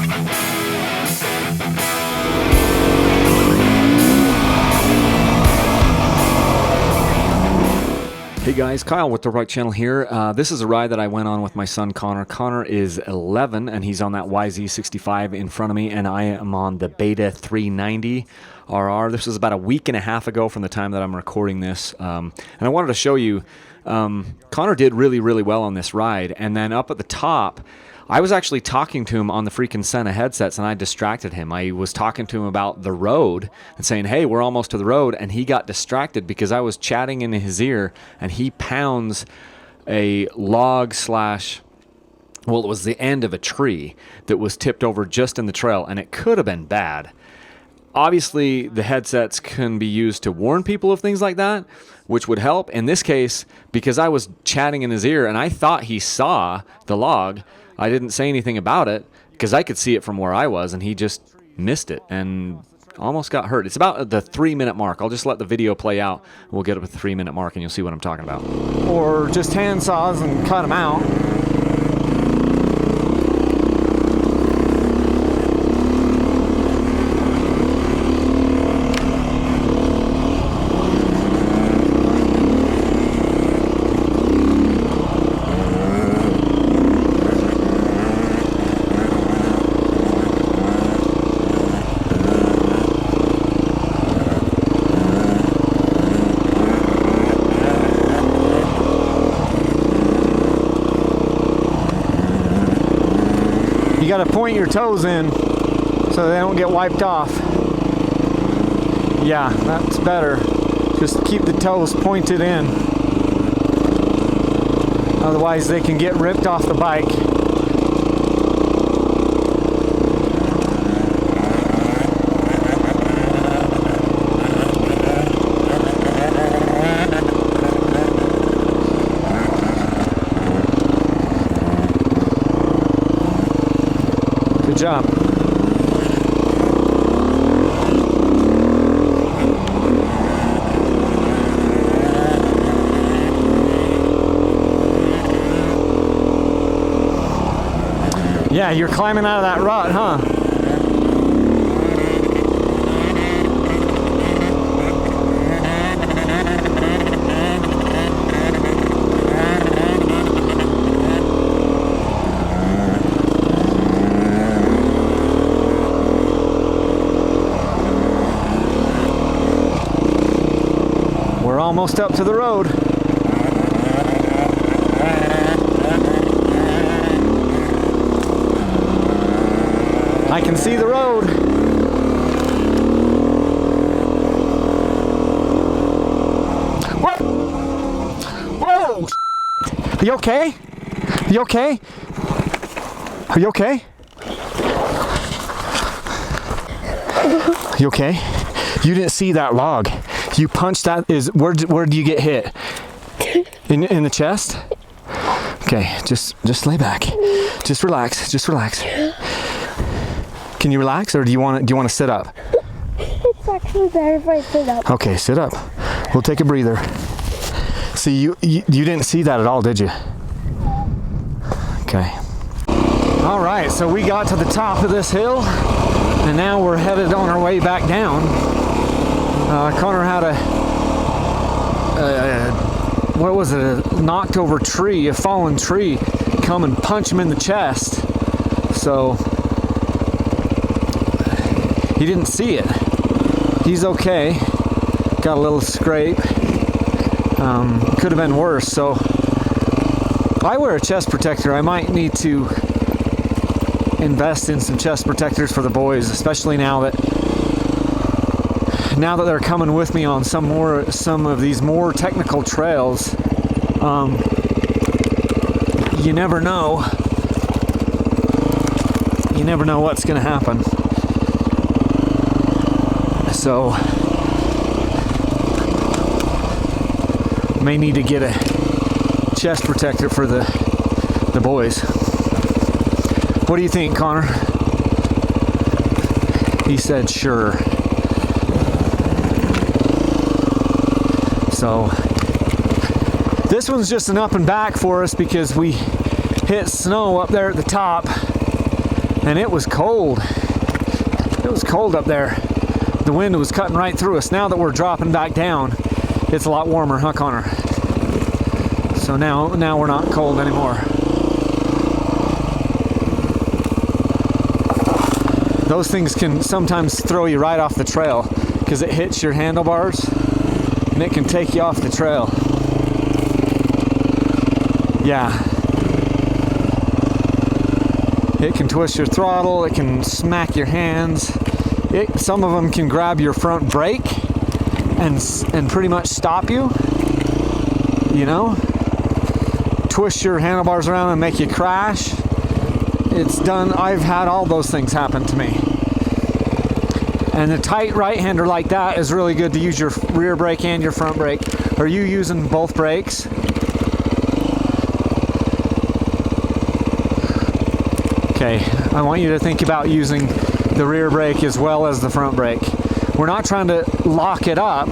Hey guys, Kyle with the Right Channel here. This is a ride that I went on with my son Konnor. Konnor is 11 and he's on that YZ65 in front of me, and I am on the Beta 390 RR. This was about a week and a half ago from the time that I'm recording this. And I wanted to show you, Konnor did really, really well on this ride. And then up at the top, I was actually talking to him on the freaking Sena headsets, and I distracted him. I was talking to him about the road and saying, hey, we're almost to the road, and he got distracted because I was chatting in his ear, and he pounds a log slash, well, it was the end of a tree that was tipped over just in the trail, and it could have been bad. Obviously, the headsets can be used to warn people of things like that, which would help. In this case, because I was chatting in his ear, and I thought he saw the log, I didn't say anything about it because I could see it from where I was, and he just missed it and almost got hurt. It's about the 3-minute mark. I'll just let the video play out. We'll get up at the 3-minute mark, and you'll see what I'm talking about. Or just hand saws and cut them out. You got to point your toes in so they don't get wiped off. Yeah, that's better. Just keep the toes pointed in. Otherwise they can get ripped off the bike. Good job. Yeah, you're climbing out of that rut, huh? Almost up to the road. I can see the road. Whoa! Whoa! Are you okay? Are you okay? Are you okay? You okay? You didn't see that log. You punched that. Where did you get hit? In the chest? Okay, just lay back. Just relax. Just relax. Can you relax, or do you want to sit up? It's actually better if I sit up. Okay, sit up. We'll take a breather. See, you didn't see that at all, did you? Okay. All right, so we got to the top of this hill, and now we're headed on our way back down. Konnor had what was it, a knocked over tree, a fallen tree, come and punch him in the chest. So he didn't see it. He's okay. Got a little scrape. Could have been worse. So I wear a chest protector. I might need to invest in some chest protectors for the boys, especially now that they're coming with me on some of these more technical trails. You never know. You never know what's going to happen. So may need to get a chest protector for the boys. What do you think, Konnor? He said sure. So this one's just an up and back for us because we hit snow up there at the top, and it was cold. It was cold up there. The wind was cutting right through us. Now that we're dropping back down, it's a lot warmer, huh, Konnor? So now we're not cold anymore. Those things can sometimes throw you right off the trail because it hits your handlebars and it can take you off the trail. Yeah. It can twist your throttle, it can smack your hands. Some of them can grab your front brake and pretty much stop you, you know? Twist your handlebars around and make you crash. It's done. I've had all those things happen to me. And a tight right-hander like that is really good to use your rear brake and your front brake. Are you using both brakes? Okay, I want you to think about using the rear brake as well as the front brake. We're not trying to lock it up.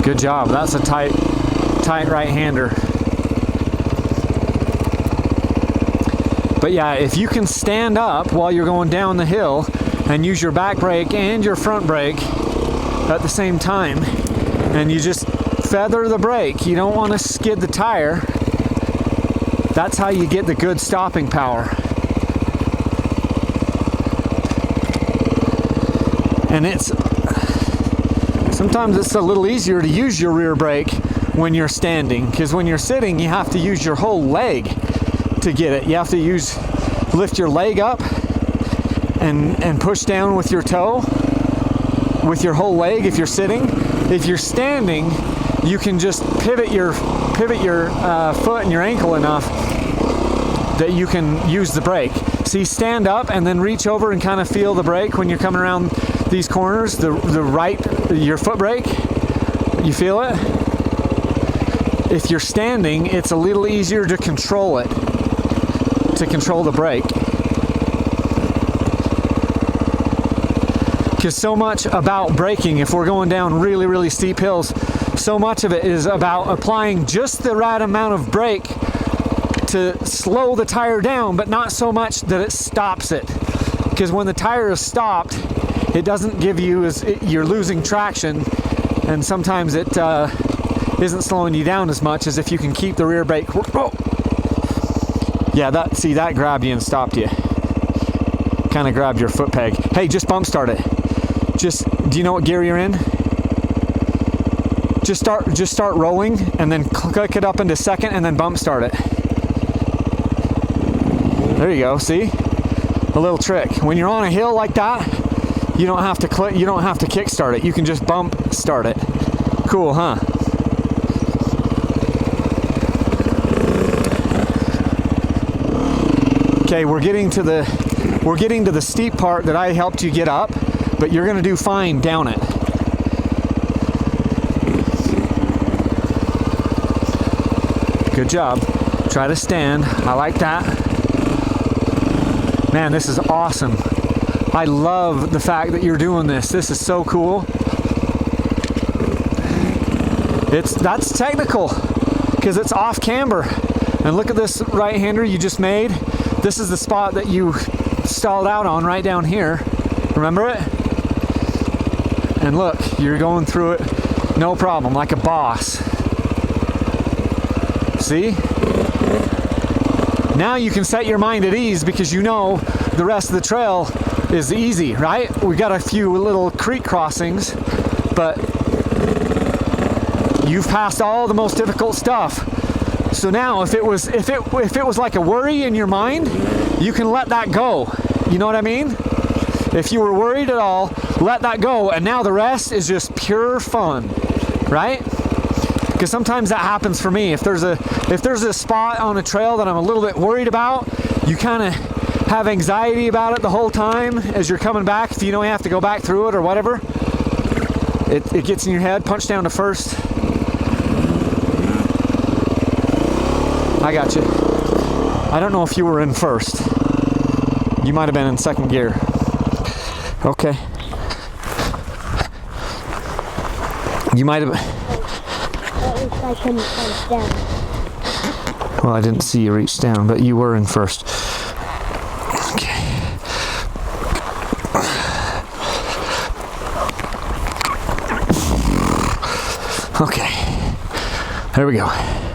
Good job. That's a tight right-hander. But yeah, if you can stand up while you're going down the hill and use your back brake and your front brake at the same time, and you just feather the brake, you don't want to skid the tire. That's how you get the good stopping power. And sometimes it's a little easier to use your rear brake when you're standing, because when you're sitting, you have to use your whole leg to get it. You have to lift your leg up and push down with your toe, with your whole leg if you're sitting. If you're standing, you can just pivot your foot and your ankle enough that you can use the brake. See, stand up and then reach over and kind of feel the brake when you're coming around these corners, your foot brake. You feel it? If you're standing, it's a little easier to control it, to control the brake. Because so much about braking, if we're going down really, really steep hills, so much of it is about applying just the right amount of brake to slow the tire down, but not so much that it stops it. Because when the tire is stopped, it doesn't give you, you're losing traction, and sometimes it isn't slowing you down as much as if you can keep the rear brake. Oh. Yeah, that grabbed you and stopped you. Kind of grabbed your foot peg. Hey, just bump start it. Do you know what gear you're in? Just start rolling and then click it up into second and then bump start it. There you go, see? A little trick. When you're on a hill like that, you don't have to kick start it. You can just bump start it. Cool, huh? Okay, we're getting to the steep part that I helped you get up, but you're gonna do fine down it. Good job. Try to stand. I like that. Man, this is awesome. I love the fact that you're doing this. This is so cool. That's technical because it's off camber. And look at this right-hander you just made. This is the spot that you stalled out on right down here. Remember it? And look, you're going through it no problem, like a boss. See? Now you can set your mind at ease because you know the rest of the trail is easy, right? We got a few little creek crossings, but you've passed all the most difficult stuff. So now if it was like a worry in your mind, you can let that go. You know what I mean? If you were worried at all, let that go, and now the rest is just pure fun, right? Because sometimes that happens for me. If there's a spot on a trail that I'm a little bit worried about, you kind of have anxiety about it the whole time as you're coming back. If you know you have to go back through it or whatever, it gets in your head. Punch down to first. I got you. I don't know if you were in first. You might have been in second gear. Okay. You might have. At least I couldn't reach down. Well, I didn't see you reach down, but you were in first. Okay. Okay. There we go.